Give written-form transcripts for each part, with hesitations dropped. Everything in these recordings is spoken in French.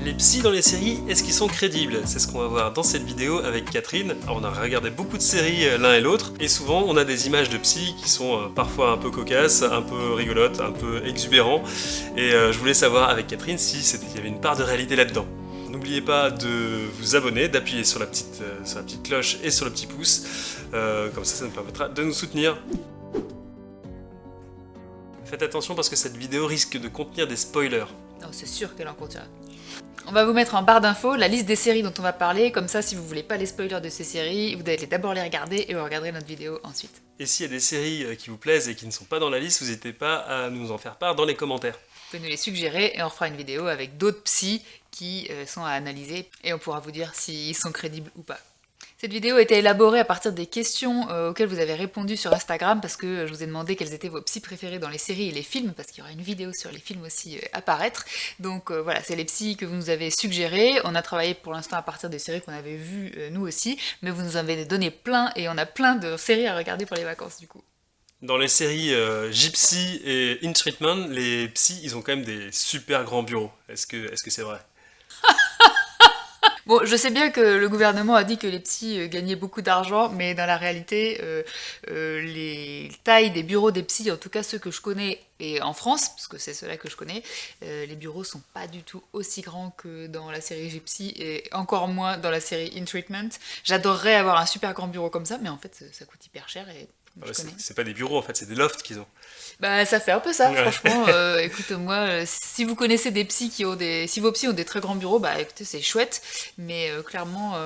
Les psys dans les séries, est-ce qu'ils sont crédibles? C'est ce qu'on va voir dans cette vidéo avec Catherine. Alors, on a regardé beaucoup de séries l'un et l'autre, et souvent on a des images de psys qui sont parfois un peu cocasses, un peu rigolotes, un peu exubérants, et je voulais savoir avec Catherine si il y avait une part de réalité là-dedans. N'oubliez pas de vous abonner, d'appuyer sur la petite cloche et sur le petit pouce, comme ça nous permettra de nous soutenir. Faites attention parce que cette vidéo risque de contenir des spoilers. Non, c'est sûr qu'elle en contient. On va vous mettre en barre d'infos la liste des séries dont on va parler, comme ça si vous voulez pas les spoilers de ces séries, vous allez d'abord les regarder et vous regarderez notre vidéo ensuite. Et s'il y a des séries qui vous plaisent et qui ne sont pas dans la liste, n'hésitez pas à nous en faire part dans les commentaires. Vous pouvez nous les suggérer et on refera une vidéo avec d'autres psys qui sont à analyser et on pourra vous dire s'ils sont crédibles ou pas. Cette vidéo a été élaborée à partir des questions auxquelles vous avez répondu sur Instagram parce que je vous ai demandé quels étaient vos psys préférés dans les séries et les films, parce qu'il y aura une vidéo sur les films aussi à paraître. Donc voilà, c'est les psys que vous nous avez suggérés. On a travaillé pour l'instant à partir des séries qu'on avait vues nous aussi, mais vous nous avez donné plein et on a plein de séries à regarder pour les vacances du coup. Dans les séries Gypsy et In Treatment, les psys, ils ont quand même des super grands bureaux. Est-ce que c'est vrai? Bon, je sais bien que le gouvernement a dit que les psys gagnaient beaucoup d'argent, mais dans la réalité, les tailles des bureaux des psys, en tout cas ceux que je connais, et en France, parce que c'est ceux-là que je connais, les bureaux sont pas du tout aussi grands que dans la série Gypsy, et encore moins dans la série In Treatment. J'adorerais avoir un super grand bureau comme ça, mais en fait, ça coûte hyper cher et... Ouais, c'est pas des bureaux en fait, c'est des lofts qu'ils ont. Bah ça fait un peu ça, Ouais. franchement. Écoute, moi, si vous connaissez des psys qui ont si vos psys ont des très grands bureaux, bah écoutez, c'est chouette. Mais clairement,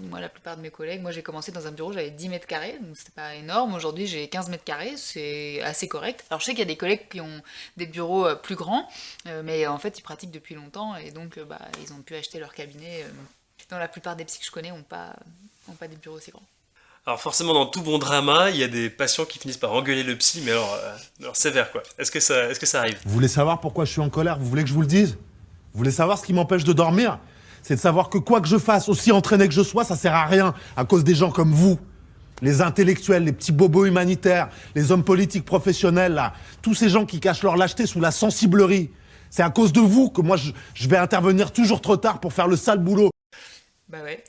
moi, la plupart de mes collègues, moi j'ai commencé dans un bureau, j'avais 10 mètres carrés, donc c'était pas énorme. Aujourd'hui, j'ai 15 mètres carrés, c'est assez correct. Alors je sais qu'il y a des collègues qui ont des bureaux plus grands, mais en fait, ils pratiquent depuis longtemps et donc bah, ils ont pu acheter leur cabinet. Dans la plupart des psys que je connais, ont pas des bureaux aussi grands. Alors forcément, dans tout bon drama, il y a des patients qui finissent par engueuler le psy, mais alors sévère quoi. Est-ce que ça arrive? Vous voulez savoir pourquoi je suis en colère? Vous voulez que je vous le dise? Vous voulez savoir ce qui m'empêche de dormir? C'est de savoir que quoi que je fasse, aussi entraîné que je sois, ça sert à rien à cause des gens comme vous. Les intellectuels, les petits bobos humanitaires, les hommes politiques professionnels, là, tous ces gens qui cachent leur lâcheté sous la sensiblerie. C'est à cause de vous que moi je vais intervenir toujours trop tard pour faire le sale boulot. Bah ouais.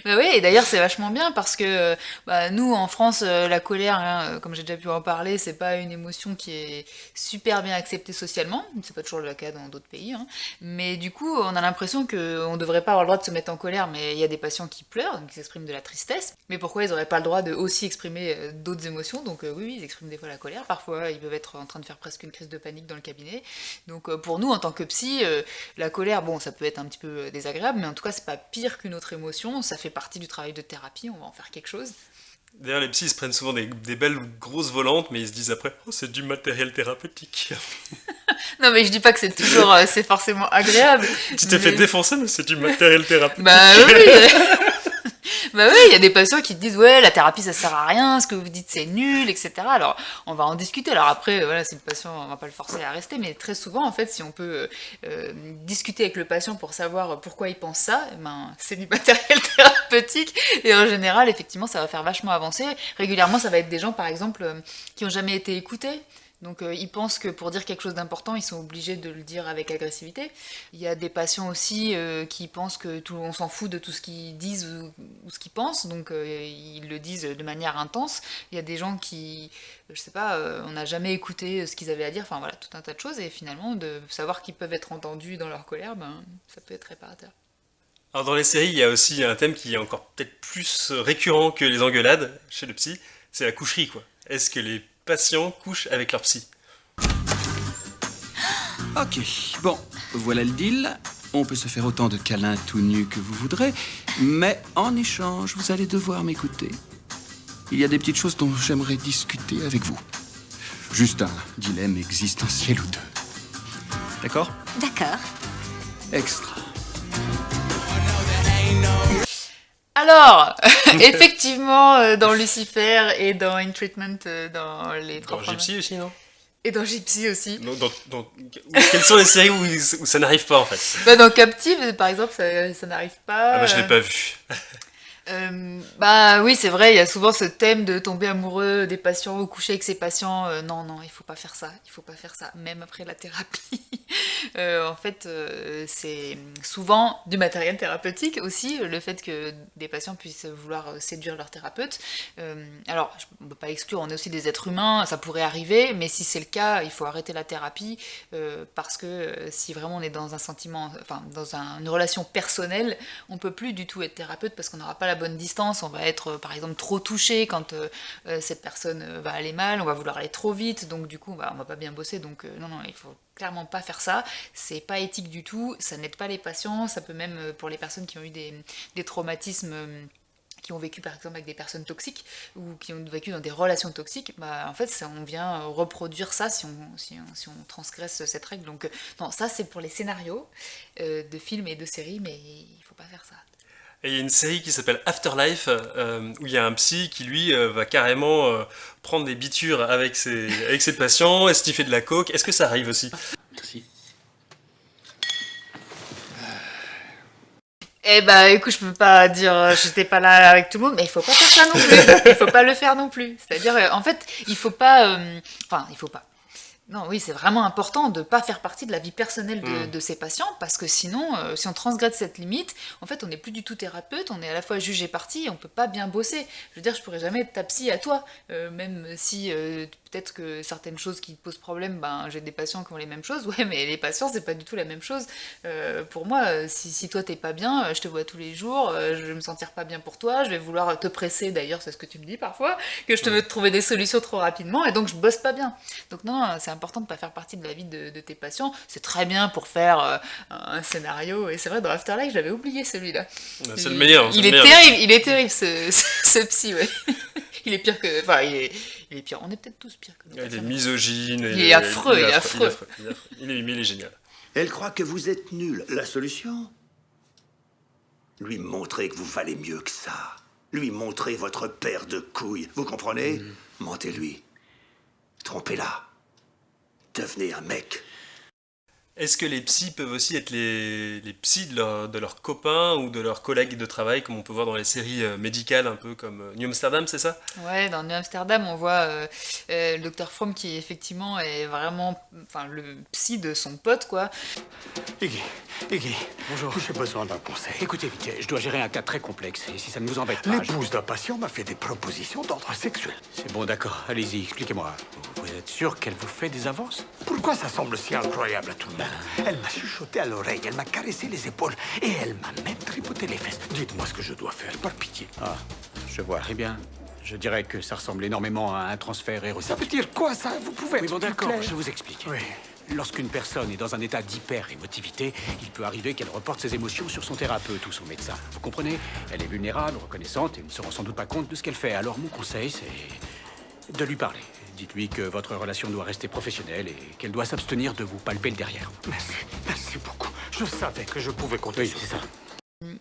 Bah ouais, et d'ailleurs c'est vachement bien parce que bah, nous en France, la colère, hein, comme j'ai déjà pu en parler, c'est pas une émotion qui est super bien acceptée socialement, c'est pas toujours le cas dans d'autres pays, hein. Mais du coup on a l'impression qu'on devrait pas avoir le droit de se mettre en colère, mais il y a des patients qui pleurent, donc ils expriment de la tristesse, mais pourquoi ils auraient pas le droit de aussi exprimer d'autres émotions? Donc oui, ils expriment des fois la colère, parfois ils peuvent être en train de faire presque une crise de panique dans le cabinet. Donc pour nous en tant que psy, la colère, bon ça peut être un petit peu désagréable, mais en tout cas c'est pas pire qu'une autre émotion, ça fait partie du travail de thérapie, on va en faire quelque chose. D'ailleurs, les psys ils se prennent souvent des belles grosses volantes, mais ils se disent après, oh c'est du matériel thérapeutique. Non mais je dis pas que c'est toujours, c'est forcément agréable. Tu t'es fait défoncer, mais c'est du matériel thérapeutique. Bah oui. Bah oui, il y a des patients qui te disent ouais la thérapie ça sert à rien, ce que vous dites c'est nul, etc. Alors on va en discuter. Alors après voilà si le patient on va pas le forcer à rester, mais très souvent en fait si on peut discuter avec le patient pour savoir pourquoi il pense ça, ben c'est du matériel thérapeutique et en général effectivement ça va faire vachement avancer. Régulièrement ça va être des gens par exemple qui ont jamais été écoutés. Donc ils pensent que pour dire quelque chose d'important, ils sont obligés de le dire avec agressivité. Il y a des patients aussi qui pensent que on s'en fout de tout ce qu'ils disent ou ce qu'ils pensent, donc ils le disent de manière intense. Il y a des gens qui, je sais pas, on n'a jamais écouté ce qu'ils avaient à dire, enfin voilà, tout un tas de choses, et finalement de savoir qu'ils peuvent être entendus dans leur colère, ben ça peut être réparateur. Alors dans les séries, il y a aussi un thème qui est encore peut-être plus récurrent que les engueulades chez le psy, c'est la coucherie quoi. Est-ce que les patients couchent avec leur psy? Ok, bon, voilà le deal. On peut se faire autant de câlins tout nus que vous voudrez, mais en échange, vous allez devoir m'écouter. Il y a des petites choses dont j'aimerais discuter avec vous. Juste un dilemme existentiel ou deux. D'accord? D'accord. Extra. Alors, effectivement, dans Lucifer et dans In Treatment, dans les trois Dans premiers- Gypsy aussi, non? Et dans Gypsy aussi. Quelles sont les séries où ça n'arrive pas en fait? Bah, dans Captive, par exemple, ça n'arrive pas. Ah bah je l'ai pas vu. Bah oui, c'est vrai, il y a souvent ce thème de tomber amoureux des patients ou coucher avec ses patients. Non, non, il faut pas faire ça, même après la thérapie. En fait, c'est souvent du matériel thérapeutique aussi, le fait que des patients puissent vouloir séduire leur thérapeute. Alors, on ne peut pas exclure, on est aussi des êtres humains, ça pourrait arriver, mais si c'est le cas, il faut arrêter la thérapie parce que si vraiment on est dans un sentiment, enfin dans une relation personnelle, on peut plus du tout être thérapeute parce qu'on n'aura pas la bonne distance, on va être par exemple trop touché quand cette personne va aller mal, on va vouloir aller trop vite, donc du coup on va pas bien bosser, donc non, il faut clairement pas faire ça, c'est pas éthique du tout, ça n'aide pas les patients, ça peut même pour les personnes qui ont eu des traumatismes qui ont vécu par exemple avec des personnes toxiques ou qui ont vécu dans des relations toxiques, bah en fait on vient reproduire ça si on transgresse cette règle. Donc non, ça c'est pour les scénarios de films et de séries, mais il faut pas faire ça. Et il y a une série qui s'appelle Afterlife, où il y a un psy qui, lui, va carrément prendre des bitures avec ses patients, estiffer de la coke. Est-ce que ça arrive aussi? Merci. Eh bah écoute, je peux pas dire j'étais pas là avec tout le monde, mais il faut pas faire ça non plus. Il faut pas le faire non plus. C'est-à-dire en fait, il faut pas enfin, il faut pas. Non, oui, c'est vraiment important de ne pas faire partie de la vie personnelle de ces patients, parce que sinon, si on transgresse cette limite, en fait, on n'est plus du tout thérapeute, on est à la fois juge et partie, et on peut pas bien bosser. Je veux dire, je pourrais jamais être ta psy à toi, même si peut-être que certaines choses qui te posent problème, ben, j'ai des patients qui ont les mêmes choses, ouais, mais les patients, c'est pas du tout la même chose. Pour moi, si toi t'es pas bien, je te vois tous les jours, je vais me sentir pas bien pour toi, je vais vouloir te presser, d'ailleurs, c'est ce que tu me dis parfois, que je te veux te trouver des solutions trop rapidement, et donc je bosse pas bien. Donc non, c'est important de pas faire partie de la vie de tes patients. C'est très bien pour faire un scénario, et c'est vrai, dans Afterlife, j'avais oublié celui-là. C'est le meilleur. Il est terrible ce psy, ouais. Il est pire que... Enfin, il est pire. On est peut-être tous pires que nous. Il est misogyne. Il est affreux, il est affreux. Mais il est génial. Elle croit que vous êtes nul. La solution? Lui montrer que vous valez mieux que ça. Lui montrer votre paire de couilles. Vous comprenez? Mentez-lui. Trompez-la. Devenez un mec. Est-ce que les psys peuvent aussi être les psys de leurs copains ou de leurs collègues de travail, comme on peut voir dans les séries médicales, un peu comme New Amsterdam, c'est ça? Ouais, dans New Amsterdam, on voit le docteur Fromm qui effectivement est vraiment, enfin, le psy de son pote, quoi. Iggy, bonjour. J'ai besoin d'un conseil. Écoutez, vite, je dois gérer un cas très complexe, et si ça ne vous embête pas... L'épouse d'un patient m'a fait des propositions d'ordre sexuel. C'est bon, d'accord, allez-y, expliquez-moi. Vous êtes sûr qu'elle vous fait des avances? Pourquoi ça semble si incroyable à tout le monde? Elle m'a chuchoté à l'oreille, elle m'a caressé les épaules et elle m'a même tripoté les fesses. Dites-moi ce que je dois faire, par pitié. Ah, je vois. Eh bien, je dirais que ça ressemble énormément à un transfert érotique. Ça veut dire quoi, ça? Vous pouvez Oui, être bon, plus d'accord, clair? je vous explique. Oui. Lorsqu'une personne est dans un état d'hyper-émotivité, il peut arriver qu'elle reporte ses émotions sur son thérapeute ou son médecin. Vous comprenez? Elle est vulnérable, reconnaissante et ne se rend sans doute pas compte de ce qu'elle fait. Alors mon conseil, c'est de lui parler. Dites-lui que votre relation doit rester professionnelle et qu'elle doit s'abstenir de vous palper le derrière. Merci beaucoup. Je savais que je pouvais compter Oui, sur c'est ça. ça.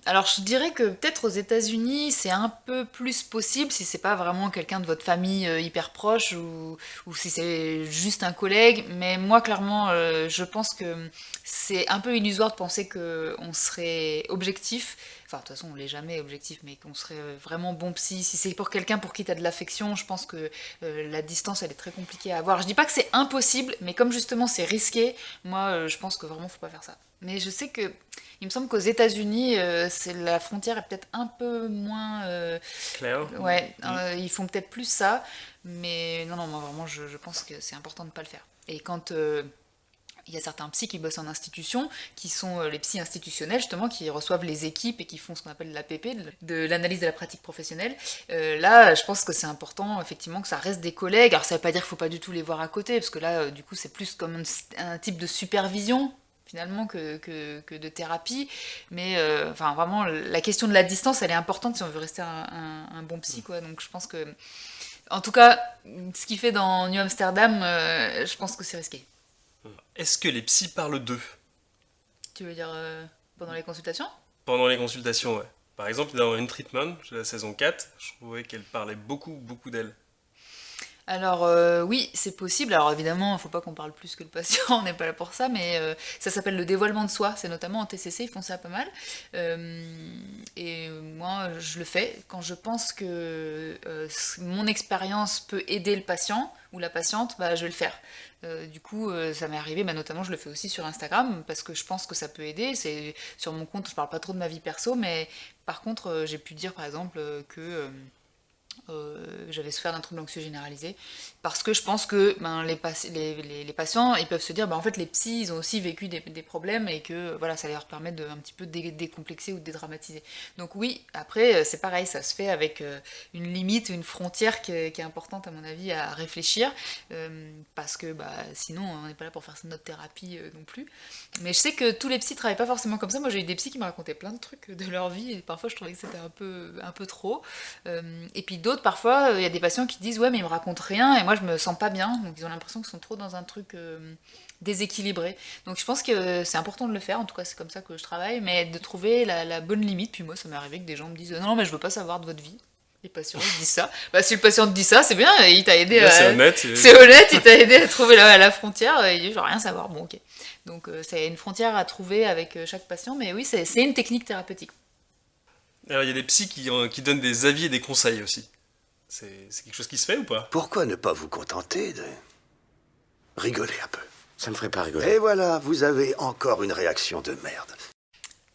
Alors je dirais que peut-être aux États-Unis c'est un peu plus possible si c'est pas vraiment quelqu'un de votre famille hyper proche ou si c'est juste un collègue, mais moi clairement je pense que c'est un peu illusoire de penser qu'on serait objectif, enfin de toute façon on l'est jamais objectif, mais qu'on serait vraiment bon psy. Si c'est pour quelqu'un pour qui t'as de l'affection, je pense que la distance elle est très compliquée à avoir. Je dis pas que c'est impossible, mais comme justement c'est risqué, moi je pense que vraiment faut pas faire ça. Mais je sais que il me semble qu'aux États-Unis, la frontière est peut-être un peu moins. Claire. Ouais, ils font peut-être plus ça, mais non, moi vraiment, je pense que c'est important de ne pas le faire. Et quand il y a certains psys qui bossent en institution, qui sont les psys institutionnels, justement, qui reçoivent les équipes et qui font ce qu'on appelle l'APP, de l'analyse de la pratique professionnelle. Là, je pense que c'est important, effectivement, que ça reste des collègues. Alors, ça ne veut pas dire qu'il ne faut pas du tout les voir à côté, parce que là, du coup, c'est plus comme un type de supervision finalement que de thérapie, mais enfin vraiment la question de la distance elle est importante si on veut rester un bon psy, quoi. Donc je pense que en tout cas ce qu'il fait dans New Amsterdam, je pense que c'est risqué. Est-ce que les psys parlent d'eux Tu veux dire pendant les consultations? pendant les consultations? Ouais. Par exemple, dans In Treatment, la saison 4, je trouvais qu'elle parlait beaucoup d'elle. Alors oui, c'est possible. Alors évidemment, il faut pas qu'on parle plus que le patient, on n'est pas là pour ça, mais ça s'appelle le dévoilement de soi. C'est notamment en TCC, ils font ça pas mal. Et moi, je le fais quand je pense que mon expérience peut aider le patient ou la patiente, bah, je vais le faire. Du coup, ça m'est arrivé, bah, notamment je le fais aussi sur Instagram, parce que je pense que ça peut aider. C'est, sur mon compte, je parle pas trop de ma vie perso, mais par contre, j'ai pu dire par exemple que j'avais souffert d'un trouble anxieux généralisé parce que je pense que ben, les patients ils peuvent se dire ben, en fait les psys ils ont aussi vécu des problèmes et que voilà ça leur permet de un petit peu décomplexer ou de dédramatiser. Donc oui, après c'est pareil, ça se fait avec une limite, une frontière qui est importante à mon avis à réfléchir parce que bah, sinon on n'est pas là pour faire notre thérapie non plus. Mais je sais que tous les psys travaillent pas forcément comme ça. Moi j'ai eu des psys qui me racontaient plein de trucs de leur vie et parfois je trouvais que c'était un peu trop. Et puis d'autres, parfois, il y a des patients qui disent ouais mais ils me racontent rien et moi je me sens pas bien, donc ils ont l'impression qu'ils sont trop dans un truc déséquilibré. Donc je pense que c'est important de le faire, en tout cas c'est comme ça que je travaille, mais de trouver la bonne limite. Puis moi ça m'est arrivé que des gens me disent non mais je veux pas savoir de votre vie. Les patients ils disent ça. Bah si le patient te dit ça, c'est bien, il t'a aidé Là, à... c'est honnête. C'est honnête, il t'a aidé à trouver la frontière, il dit je veux rien savoir, bon ok. Donc c'est une frontière à trouver avec chaque patient, mais oui c'est une technique thérapeutique. Alors, il y a des psys qui donnent des avis et des conseils aussi. C'est quelque chose qui se fait ou pas? Pourquoi ne pas vous contenter de rigoler un peu? Ça me ferait pas rigoler. Et voilà, vous avez encore une réaction de merde.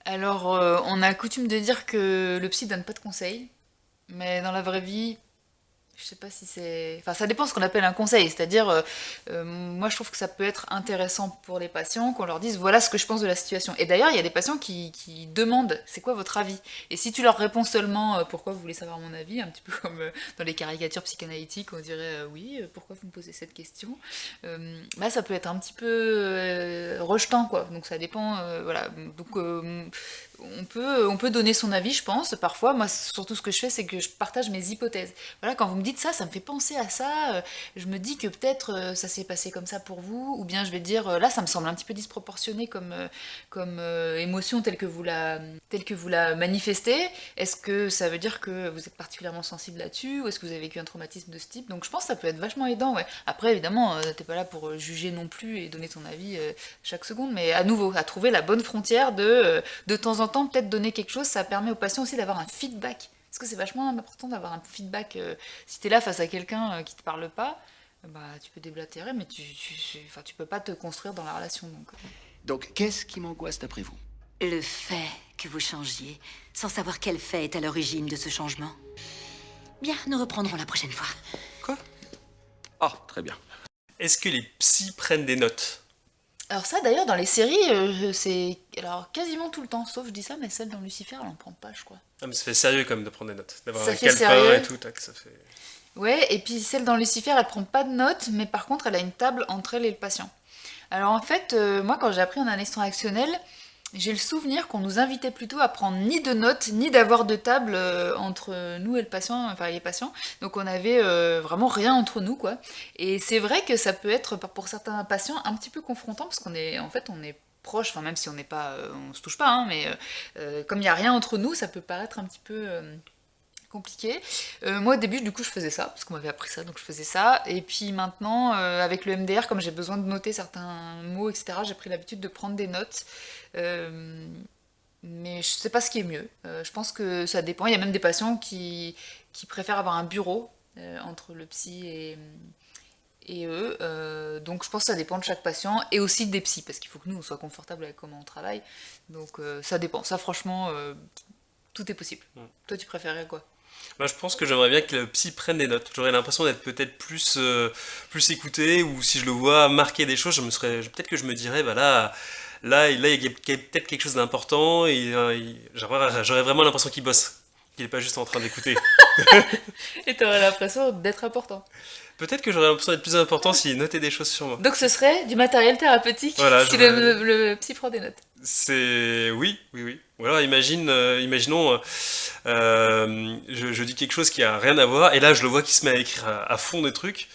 Alors, on a coutume de dire que le psy donne pas de conseils, mais dans la vraie vie, je sais pas si c'est... Enfin, ça dépend de ce qu'on appelle un conseil, c'est-à-dire, moi je trouve que ça peut être intéressant pour les patients qu'on leur dise voilà ce que je pense de la situation. Et d'ailleurs, il y a des patients qui demandent c'est quoi votre avis? Et si tu leur réponds seulement pourquoi vous voulez savoir mon avis, un petit peu comme dans les caricatures psychanalytiques, on dirait oui, pourquoi vous me posez cette question? Bah, ça peut être un petit peu rejetant, quoi. Donc ça dépend, voilà. Donc on peut donner son avis, je pense. Parfois, moi, surtout ce que je fais, c'est que je partage mes hypothèses. Voilà, quand vous me dites ça, ça me fait penser à ça. Je me dis que peut-être ça s'est passé comme ça pour vous, ou bien je vais dire là, ça me semble un petit peu disproportionné comme émotion telle que vous la manifestez. Est-ce que ça veut dire que vous êtes particulièrement sensible là-dessus, ou est-ce que vous avez vécu un traumatisme de ce type? Donc je pense que ça peut être vachement aidant, ouais. Après, évidemment, t'es pas là pour juger non plus et donner ton avis chaque seconde, mais à nouveau, à trouver la bonne frontière de temps en temps, peut-être donner quelque chose, ça permet aux patients aussi d'avoir un feedback. Parce que c'est vachement important d'avoir un feedback. Si t'es là face à quelqu'un qui te parle pas, bah tu peux déblatérer, mais enfin, tu peux pas te construire dans la relation. Donc, qu'est-ce qui m'angoisse d'après vous? Le fait que vous changiez, sans savoir quel fait est à l'origine de ce changement. Bien, nous reprendrons la prochaine fois. Quoi? Ah, très bien. Est-ce que les psys prennent des notes? Alors ça d'ailleurs dans les séries, c'est alors quasiment tout le temps, sauf je dis ça, mais celle dans Lucifer elle en prend pas je crois. Ah, mais ça fait sérieux quand même de prendre des notes. D'avoir Ça un fait calepin sérieux. et tout, tac, ça fait... Ouais, et puis celle dans Lucifer elle prend pas de notes, mais par contre elle a une table entre elle et le patient. Alors en fait, moi quand j'ai appris en analyse transactionnelle, j'ai le souvenir qu'on nous invitait plutôt à prendre ni de notes, ni d'avoir de table entre nous et le patient, enfin les patients. Donc on avait vraiment rien entre nous, quoi. Et c'est vrai que ça peut être, pour certains patients, un petit peu confrontant, parce qu'on est, en fait, on est proche, enfin même si on n'est pas, on se touche pas, hein, mais comme il n'y a rien entre nous, ça peut paraître un petit peu... compliqué. Moi au début du coup je faisais ça, parce qu'on m'avait appris ça, donc je faisais ça. Et puis maintenant avec le MDR, comme j'ai besoin de noter certains mots, etc., j'ai pris l'habitude de prendre des notes. Mais je sais pas ce qui est mieux. Je pense que ça dépend. Il y a même des patients qui préfèrent avoir un bureau entre le psy et eux. Donc je pense que ça dépend de chaque patient et aussi des psys, parce qu'il faut que nous on soit confortable avec comment on travaille. Donc ça dépend. Ça franchement, tout est possible. Toi tu préférais quoi? Moi, je pense que j'aimerais bien que le psy prenne des notes. J'aurais l'impression d'être peut-être plus écouté, ou si je le vois marquer des choses, peut-être que je me dirais, bah là, il y a peut-être quelque chose d'important, et j'aurais vraiment l'impression qu'il bosse, qu'il n'est pas juste en train d'écouter. Et t'aurais l'impression d'être important. Peut-être que j'aurais l'impression d'être plus important s'il notait des choses sur moi. Donc ce serait du matériel thérapeutique Voilà, si le psy prend des notes. Oui. Ou alors imaginons, je dis quelque chose qui a rien à voir, et là je le vois qui se met à écrire à fond des trucs.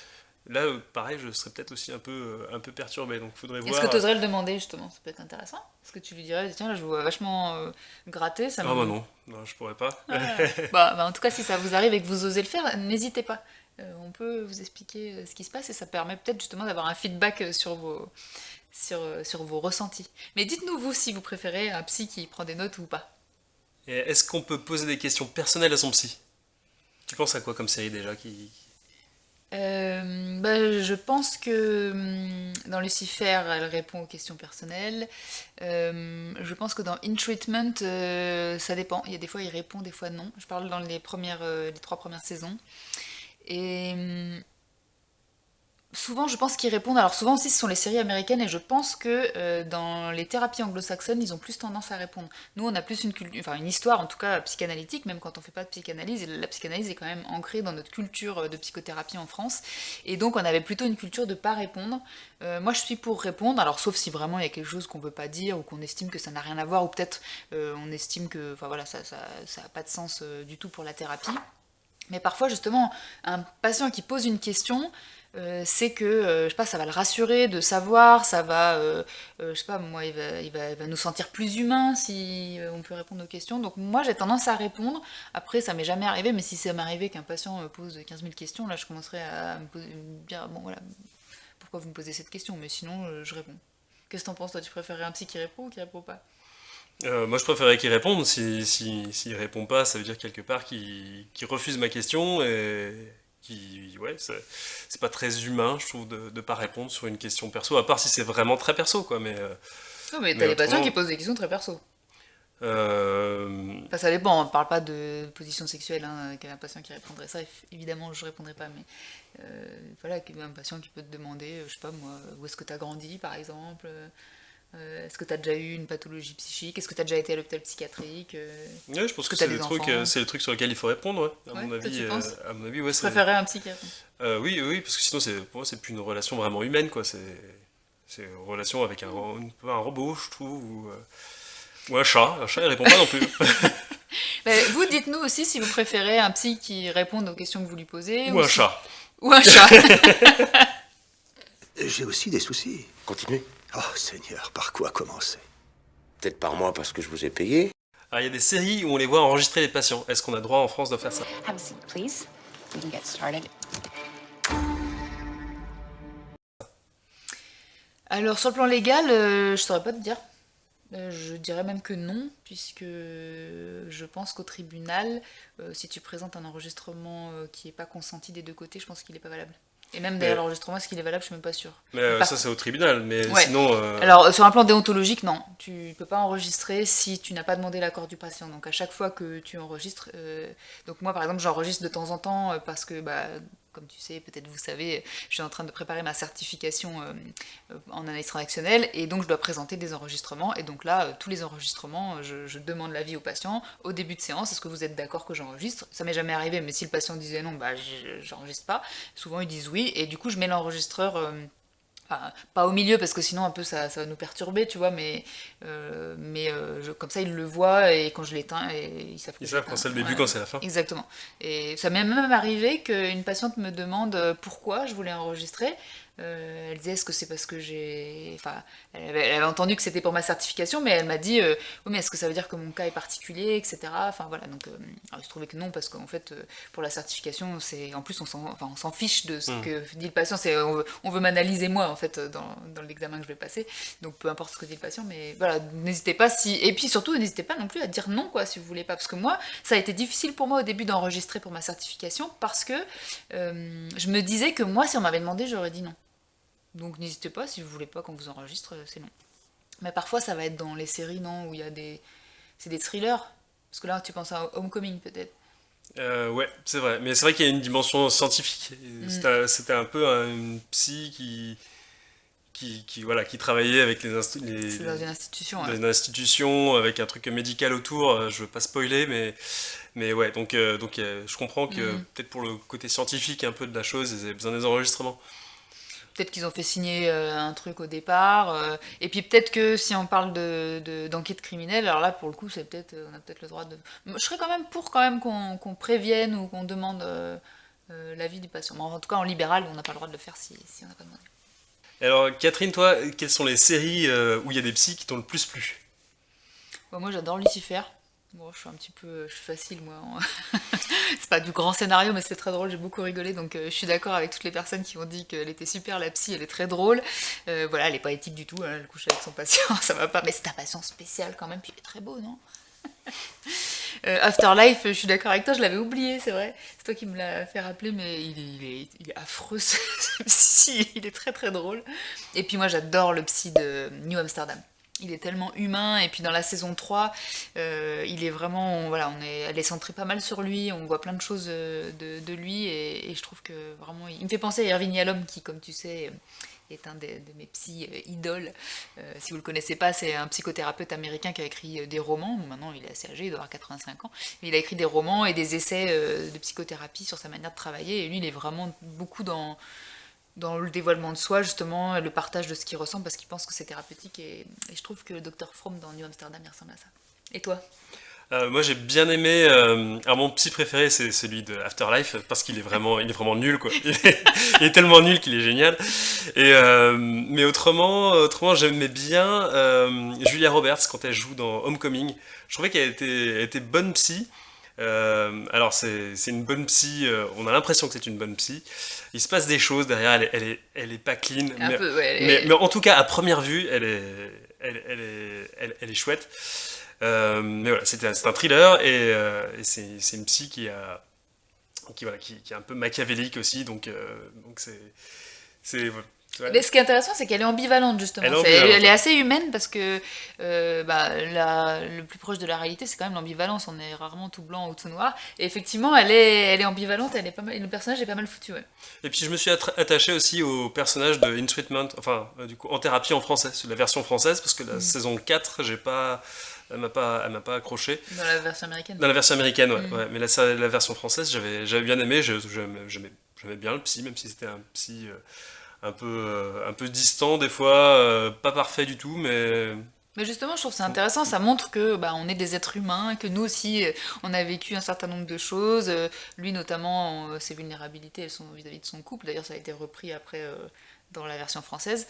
Là, pareil, je serais peut-être aussi un peu perturbé, donc faudrait voir. Est-ce que tu oserais le demander justement? Ça peut être intéressant. Est-ce que tu lui dirais tiens là je vois vachement gratter, ça me... Ah bah non, je pourrais pas. Bah, en tout cas si ça vous arrive et que vous osez le faire, n'hésitez pas. on peut vous expliquer ce qui se passe et ça permet peut-être justement d'avoir un feedback sur vos ressentis. Mais dites-nous vous si vous préférez un psy qui prend des notes ou pas. Et est-ce qu'on peut poser des questions personnelles à son psy? Tu penses à quoi comme série déjà qui... Je pense que dans Lucifer, elle répond aux questions personnelles. Je pense que dans In Treatment, ça dépend. Il y a des fois il répond, des fois non. Je parle dans les 3 premières saisons. Et souvent, je pense qu'ils répondent. Alors souvent aussi, ce sont les séries américaines et je pense que dans les thérapies anglo-saxonnes, ils ont plus tendance à répondre. Nous, on a plus une histoire, en tout cas psychanalytique, même quand on fait pas de psychanalyse. La psychanalyse est quand même ancrée dans notre culture de psychothérapie en France. Et donc, on avait plutôt une culture de pas répondre. Moi, je suis pour répondre. Alors, sauf si vraiment il y a quelque chose qu'on veut pas dire ou qu'on estime que ça n'a rien à voir ou peut-être on estime que, enfin voilà, ça a pas de sens du tout pour la thérapie. Mais parfois, justement, un patient qui pose une question, c'est que, je sais pas, ça va le rassurer de savoir, ça va, je sais pas, moi, il va nous sentir plus humains si on peut répondre aux questions. Donc moi, j'ai tendance à répondre. Après, ça m'est jamais arrivé, mais si ça m'arrivait qu'un patient me pose 15 000 questions, là, je commencerais à me dire, bon, voilà, pourquoi vous me posez cette question? Mais sinon, je réponds. Qu'est-ce que t'en penses, toi? Tu préférerais un psy qui répond ou qui répond pas? Moi, je préférerais qu'il réponde. S'il répond pas, ça veut dire quelque part qu'il refuse ma question et ouais, c'est pas très humain, je trouve, de pas répondre sur une question perso, à part si c'est vraiment très perso, quoi. Non, mais mais t'as des patients autrement, qui posent des questions très perso. euh, Enfin, ça dépend, on parle pas de position sexuelle, hein, qu'un patient qui répondrait ça, évidemment je répondrai pas, mais voilà, un patient qui peut te demander, je sais pas moi, où est-ce que t'as grandi par exemple, est-ce que t'as déjà eu une pathologie psychique, est-ce que t'as déjà été à l'hôpital psychiatrique, ouais, je pense est-ce que que t'as c'est des enfants? c'est le truc sur lequel il faut répondre, ouais. Ouais, toi, tu penses? À mon avis, ouais, Je préférerais un psy qui répond. oui, parce que sinon, pour moi, c'est plus une relation vraiment humaine, quoi. C'est une relation avec un robot, je trouve, ou un chat. Un chat, il répond pas non plus. Mais vous, dites-nous aussi si vous préférez un psy qui réponde aux questions que vous lui posez, Ou un chat. ou un chat. J'ai aussi des soucis. Continuez. Oh Seigneur, par quoi commencer? Peut-être par moi parce que je vous ai payé. Alors, il y a des séries où on les voit enregistrer les patients. Est-ce qu'on a droit en France de faire ça? Have a seat, please. We can get started. Alors sur le plan légal, je saurais pas te dire. Je dirais même que non, puisque je pense qu'au tribunal, si tu présentes un enregistrement qui n'est pas consenti des deux côtés, je pense qu'il n'est pas valable. Et même derrière l'enregistrement, est-ce qu'il est valable, je suis même pas sûre. Mais Par- ça, c'est au tribunal. Mais Ouais. sinon, Alors, sur un plan déontologique, non. Tu peux pas enregistrer si tu n'as pas demandé l'accord du patient. Donc, à chaque fois que tu enregistres... Donc, moi, par exemple, j'enregistre de temps en temps parce que, comme tu sais, peut-être vous savez, je suis en train de préparer ma certification en analyse transactionnelle et donc je dois présenter des enregistrements. Et donc là, tous les enregistrements, je demande l'avis au patient au début de séance. Est-ce que vous êtes d'accord que j'enregistre? Ça m'est jamais arrivé, mais si le patient disait non, j'enregistre pas. Souvent, ils disent oui. Et du coup, je mets l'enregistreur... Enfin, pas au milieu parce que sinon un peu ça va nous perturber, tu vois, comme ça ils le voient et quand je l'éteins, et ils savent que ils je savent l'éteins. quand c'est le début, Ouais, quand c'est la fin. exactement. Et ça m'est même arrivé qu'une patiente me demande pourquoi je voulais enregistrer. Elle disait est-ce que c'est parce que enfin, elle avait entendu que c'était pour ma certification, mais elle m'a dit oui, mais est-ce que ça veut dire que mon cas est particulier, etc. Enfin voilà, donc alors, je trouvais que non, parce qu'en fait pour la certification, c'est en plus on s'en fiche de ce que dit le patient, c'est on veut m'analyser moi en fait dans l'examen que je vais passer, donc peu importe ce que dit le patient, mais voilà, n'hésitez pas et puis surtout n'hésitez pas non plus à dire non quoi si vous voulez pas, parce que moi ça a été difficile pour moi au début d'enregistrer pour ma certification parce que je me disais que moi si on m'avait demandé j'aurais dit non. Donc n'hésitez pas, si vous voulez pas qu'on vous enregistre, c'est non. Mais parfois ça va être dans les séries, non, où il y a c'est des thrillers. Parce que là tu penses à Homecoming peut-être. Ouais, c'est vrai. Mais c'est vrai qu'il y a une dimension scientifique. C'était un peu une psy voilà, qui travaillait avec C'est dans une institution. dans Ouais. une institution, avec un truc médical autour. Je veux pas spoiler, mais ouais, donc je comprends que peut-être pour le côté scientifique un peu de la chose, ils avaient besoin des enregistrements. Peut-être qu'ils ont fait signer un truc au départ. Et puis peut-être que si on parle d'enquête criminelle, alors là pour le coup on a peut-être le droit de... Je serais quand même pour qu'on prévienne ou qu'on demande l'avis du patient. Mais en tout cas en libéral on n'a pas le droit de le faire si on n'a pas demandé. Alors Catherine, toi, quelles sont les séries où il y a des psys qui t'ont le plus plu? Moi j'adore Lucifer. Bon, je suis facile, moi. C'est pas du grand scénario, mais c'est très drôle, j'ai beaucoup rigolé, donc je suis d'accord avec toutes les personnes qui ont dit qu'elle était super, la psy, elle est très drôle. Voilà, elle est pas éthique du tout, hein, elle couche avec son patient, ça va pas, mais c'est un patient spécial quand même, puis il est très beau, non? Afterlife, je suis d'accord avec toi, je l'avais oublié, c'est vrai. C'est toi qui me l'as fait rappeler, mais il est affreux, ce psy, il est très très drôle. Et puis moi, j'adore le psy de New Amsterdam. Il est tellement humain, et puis dans la saison 3, il est vraiment, voilà, elle est centrée pas mal sur lui, on voit plein de choses de lui, et je trouve que vraiment, il me fait penser à Irving Yalom, qui, comme tu sais, est un de mes psy idoles. Si vous le connaissez pas, c'est un psychothérapeute américain qui a écrit des romans. Maintenant, il est assez âgé, il doit avoir 85 ans. Mais il a écrit des romans et des essais de psychothérapie sur sa manière de travailler. Et lui, il est vraiment beaucoup dans le dévoilement de soi, justement, le partage de ce qu'il ressent, parce qu'il pense que c'est thérapeutique. Et je trouve que le Dr Fromm dans New Amsterdam, il ressemble à ça. Et toi? Moi j'ai bien aimé, alors mon psy préféré c'est celui de Afterlife parce qu'il est vraiment nul quoi. Il est tellement nul qu'il est génial. Mais autrement j'aimais bien Julia Roberts quand elle joue dans Homecoming. Je trouvais qu'elle était bonne psy. Alors c'est une bonne psy, on a l'impression que c'est une bonne psy. Il se passe des choses derrière, elle est pas clean, mais en tout cas à première vue elle est chouette. Mais voilà, c'est un thriller et c'est une psy qui est un peu machiavélique aussi, donc c'est voilà. Mais ce qui est intéressant, c'est qu'elle est ambivalente, justement. Elle est assez humaine parce que le plus proche de la réalité, c'est quand même l'ambivalence. On est rarement tout blanc ou tout noir. Et effectivement, elle est ambivalente, elle est pas mal, le personnage est pas mal foutu. Ouais. Et puis je me suis attaché aussi au personnage de In Treatment, enfin, du coup, en thérapie en français, c'est la version française, parce que la saison 4, elle m'a pas accroché. Dans la version américaine. Dans la version américaine, ouais. Mais la version française, j'avais bien aimé, j'aimais bien le psy, même si c'était un psy un peu distant des fois, pas parfait du tout, mais justement, je trouve ça intéressant, ça montre que on est des êtres humains, que nous aussi, on a vécu un certain nombre de choses. Lui notamment, ses vulnérabilités, elles sont vis-à-vis de son couple. D'ailleurs, ça a été repris après dans la version française.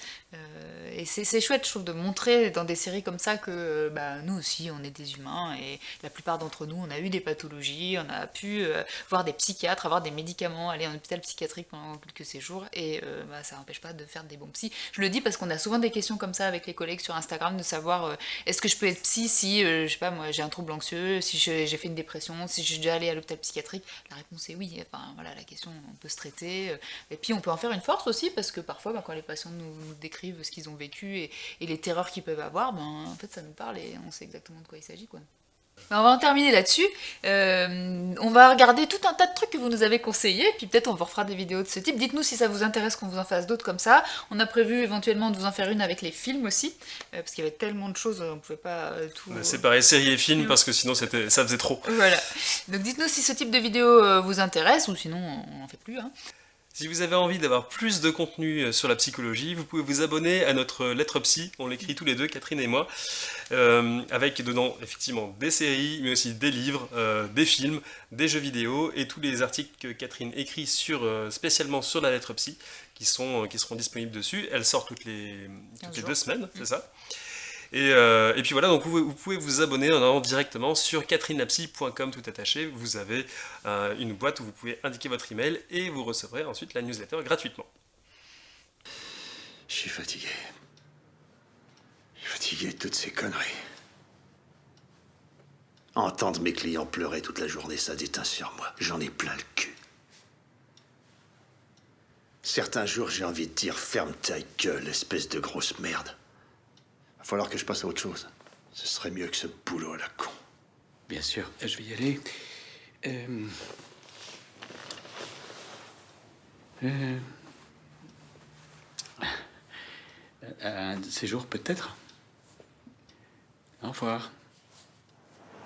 Et c'est chouette, je trouve, de montrer dans des séries comme ça que nous aussi, on est des humains. Et la plupart d'entre nous, on a eu des pathologies, on a pu voir des psychiatres, avoir des médicaments, aller en hôpital psychiatrique pendant quelques séjours. Et ça n'empêche pas de faire des bons psys. Je le dis parce qu'on a souvent des questions comme ça avec les collègues sur Instagram, de savoir est-ce que je peux être psy si, je sais pas, moi, j'ai un trouble anxieux, si j'ai fait une dépression, si je suis déjà allée à l'hôpital psychiatrique. La réponse est oui. Enfin, voilà, la question, on peut se traiter. Et puis, on peut en faire une force aussi, parce que parfois, quand les patients nous décrivent ce qu'ils ont vécu et les terreurs qu'ils peuvent avoir, en fait ça nous parle et on sait exactement de quoi il s'agit, quoi. On va en terminer là-dessus. On va regarder tout un tas de trucs que vous nous avez conseillés, puis peut-être on vous refera des vidéos de ce type. Dites-nous si ça vous intéresse qu'on vous en fasse d'autres comme ça. On a prévu éventuellement de vous en faire une avec les films aussi, parce qu'il y avait tellement de choses, on pouvait pas tout... C'est pareil, séries et films, parce que sinon ça faisait trop. Voilà. Donc dites-nous si ce type de vidéo vous intéresse, ou sinon on n'en fait plus, hein. Si vous avez envie d'avoir plus de contenu sur la psychologie, vous pouvez vous abonner à notre lettre psy, on l'écrit tous les deux, Catherine et moi, avec dedans effectivement des séries, mais aussi des livres, des films, des jeux vidéo et tous les articles que Catherine écrit spécialement sur la lettre psy, qui seront disponibles dessus. Elle sort toutes les 2 semaines, c'est ça. Et puis voilà, donc vous pouvez vous abonner en allant directement sur catherinelapsy.com tout attaché. Vous avez une boîte où vous pouvez indiquer votre email et vous recevrez ensuite la newsletter gratuitement. Je suis fatigué. Je suis fatigué de toutes ces conneries. Entendre mes clients pleurer toute la journée, ça déteint sur moi. J'en ai plein le cul. Certains jours, j'ai envie de dire « Ferme ta gueule, espèce de grosse merde ». Va falloir que je passe à autre chose. Ce serait mieux que ce boulot à la con. Bien sûr, je vais y aller. Un de ces jours, peut-être. Au revoir.